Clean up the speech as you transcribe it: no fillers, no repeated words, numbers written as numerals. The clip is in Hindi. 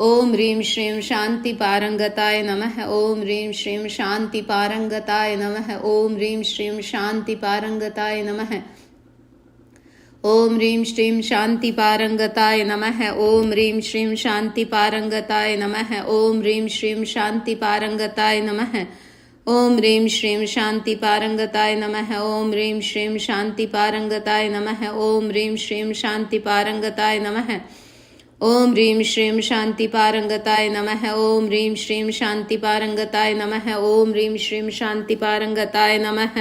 ओम ह्रीं श्रीं शांति पारंगताय नमः। ओम ह्रीं श्रीं शांति पारंगताय नमः। ओम ह्रीं श्रीं शांति पारंगताय नमः। ओम ह्रीं श्रीं शांति पारंगताय नमः। ओम ह्रीं श्रीं शांति पारंगताय नमः। ओम ह्रीं श्रीं शांति पारंगताय नमः। ओम ह्रीं श्रीं शांति पारंगताय नमः। ओम ह्रीं श्रीं शांति पारंगताय नमः। ओम ह्रीं श्रीं शांति पारंगताय नमः। ओम ह्रीं श्रीं शांति पारंगताय नमः। ओम ह्रीं श्रीं शांति पारंगताय नमः। ओम ह्रीं श्रीं शांति पारंगताय नमः।